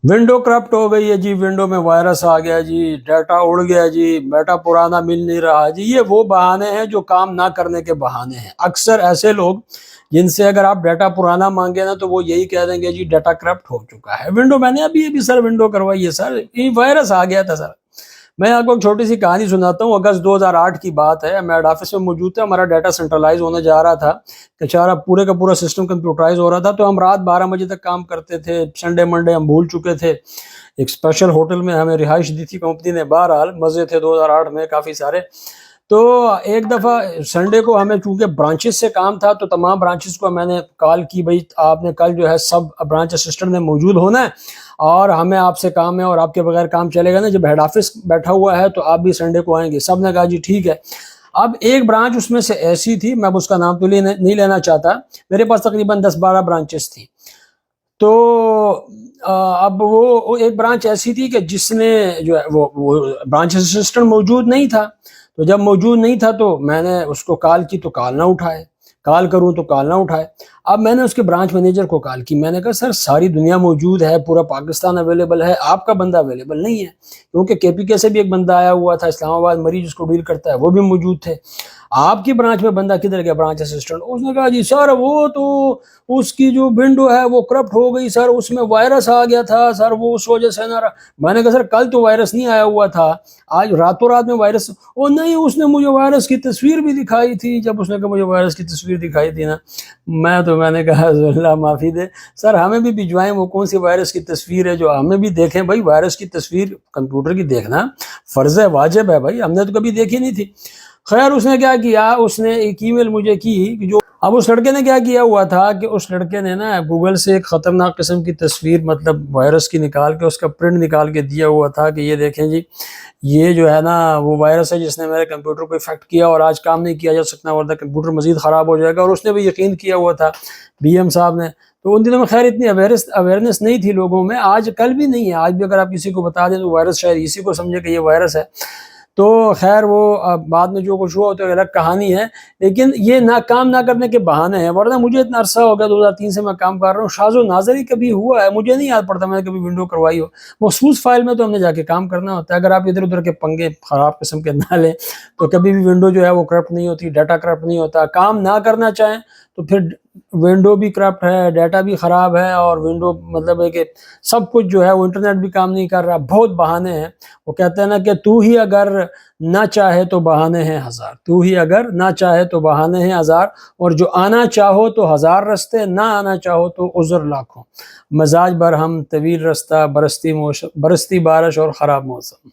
Window corrupt ہو گئی ہے جی، window میں وائرس آ گیا جی، ڈیٹا اڑ گیا جی، ڈیٹا پرانا مل نہیں رہا جی، یہ وہ بہانے ہیں جو کام نہ کرنے کے بہانے ہیں۔ اکثر ایسے لوگ جن سے اگر آپ ڈیٹا پرانا مانگے نا تو وہ یہی کہہ دیں گے جی ڈیٹا کرپٹ ہو چکا ہے، ونڈو میں نے ابھی سر ونڈو کروائی ہے سر، یہ وائرس آ گیا تھا سر۔ میں آپ کو ایک چھوٹی سی کہانی سناتا ہوں۔ اگست 2008 کی بات ہے، میں ایڈ آفس میں موجود تھا، ہمارا ڈیٹا سینٹرلائز ہونے جا رہا تھا، بیچارہ پورے کا پورا سسٹم کمپیوٹرائز ہو رہا تھا، تو ہم رات 12 بجے تک کام کرتے تھے، سنڈے منڈے ہم بھول چکے تھے۔ ایک اسپیشل ہوٹل میں ہمیں رہائش دی تھی کمپنی نے، بہرحال مزے تھے 2008 میں کافی سارے۔ تو ایک دفعہ سنڈے کو ہمیں چونکہ برانچز سے کام تھا تو تمام برانچز کو میں نے کال کی، بھائی آپ نے کل جو ہے سب برانچ اسسٹنٹ نے موجود ہونا ہے اور ہمیں آپ سے کام ہے اور آپ کے بغیر کام چلے گا نا، جب ہیڈ آفس بیٹھا ہوا ہے تو آپ بھی سنڈے کو آئیں گے۔ سب نے کہا جی ٹھیک ہے۔ اب ایک برانچ اس میں سے ایسی تھی، میں اس کا نام تو نہیں لینا چاہتا، میرے پاس تقریباً 10-12 برانچز تھی، تو اب وہ ایک برانچ ایسی تھی کہ جس نے جو ہے وہ برانچ اسسٹنٹ موجود نہیں تھا، تو جب موجود نہیں تھا تو میں نے اس کو کال کی تو کال نہ اٹھائے، کال کروں تو کال نہ اٹھائے۔ اب میں نے اس کے برانچ مینیجر کو کال کی، میں نے کہا سر ساری دنیا موجود ہے، پورا پاکستان اویلیبل ہے، آپ کا بندہ اویلیبل نہیں ہے، کیونکہ KPK سے بھی ایک بندہ آیا ہوا تھا، اسلام آباد مریض اس کو ڈیل کرتا ہے وہ بھی موجود تھے، آپ کی برانچ میں بندہ کدھر گیا برانچ اسسٹنٹ؟ اس نے کہا جی سر وہ تو اس کی جو ونڈو ہے وہ کرپٹ ہو گئی سر، اس میں وائرس آ گیا تھا سر، وہ اس وجہ سے نہ رہا۔ میں نے کہا سر کل تو وائرس نہیں آیا ہوا تھا، آج راتوں رات میں وائرس؟ او نہیں، اس نے مجھے وائرس کی تصویر بھی دکھائی تھی۔ جب اس نے کہا مجھے وائرس کی تصویر دکھائی تھی نا، میں نے کہا اللہ معافی دے سر، ہمیں بھی بھجوائیں، وہ کون سی وائرس کی تصویر ہے جو ہمیں بھی دیکھیں؟ بھائی وائرس کی تصویر کمپیوٹر کی دیکھنا فرض ہے، واجب ہے، بھائی ہم نے تو کبھی دیکھی نہیں تھی۔ خیر اس نے کیا کیا، اس نے ایک ای میل مجھے کی کہ جو اب اس لڑکے نے کیا کیا ہوا تھا کہ اس لڑکے نے نا گوگل سے ایک خطرناک قسم کی تصویر مطلب وائرس کی نکال کے اس کا پرنٹ نکال کے دیا ہوا تھا کہ یہ دیکھیں جی یہ جو ہے نا وہ وائرس ہے جس نے میرے کمپیوٹر کو افیکٹ کیا اور آج کام نہیں کیا جا سکتا، ورنہ کمپیوٹر مزید خراب ہو جائے گا، اور اس نے بھی یقین کیا ہوا تھا BM صاحب نے۔ تو ان دنوں میں خیر اتنی اویئرنیس نہیں تھی لوگوں میں، آج کل بھی نہیں ہے، آج بھی اگر آپ کسی کو بتا دیں تو وائرس شاید اسی کو سمجھے کہ یہ وائرس ہے۔ تو خیر وہ بعد میں جو کچھ ہوا تو الگ کہانی ہے، لیکن یہ کام نہ کرنے کے بہانے ہیں، ورنہ مجھے اتنا عرصہ ہو گیا 2003 سے میں کام کر رہا ہوں، شاذ و نادر ہی کبھی ہوا ہے، مجھے نہیں یاد پڑتا میں نے کبھی ونڈو کروائی ہو۔ مخصوص فائل میں تو ہم نے جا کے کام کرنا ہوتا ہے، اگر آپ ادھر ادھر کے پنگے خراب قسم کے نہ لیں تو کبھی بھی ونڈو جو ہے وہ کرپٹ نہیں ہوتی، ڈیٹا کرپٹ نہیں ہوتا۔ کام نہ کرنا چاہیں تو پھر ونڈو بھی کرپٹ ہے، ڈیٹا بھی خراب ہے، اور ونڈو مطلب ہے کہ سب کچھ جو ہے وہ انٹرنیٹ بھی کام نہیں کر رہا، بہت بہانے ہیں۔ وہ کہتے ہیں نا کہ تو ہی اگر نہ چاہے تو بہانے ہیں ہزار، تو ہی اگر نہ چاہے تو بہانے ہیں ہزار، اور جو آنا چاہو تو ہزار رستے، نہ آنا چاہو تو عذر لاکھوں، مزاج برہم طویل رستہ، برستی بارش اور خراب موسم۔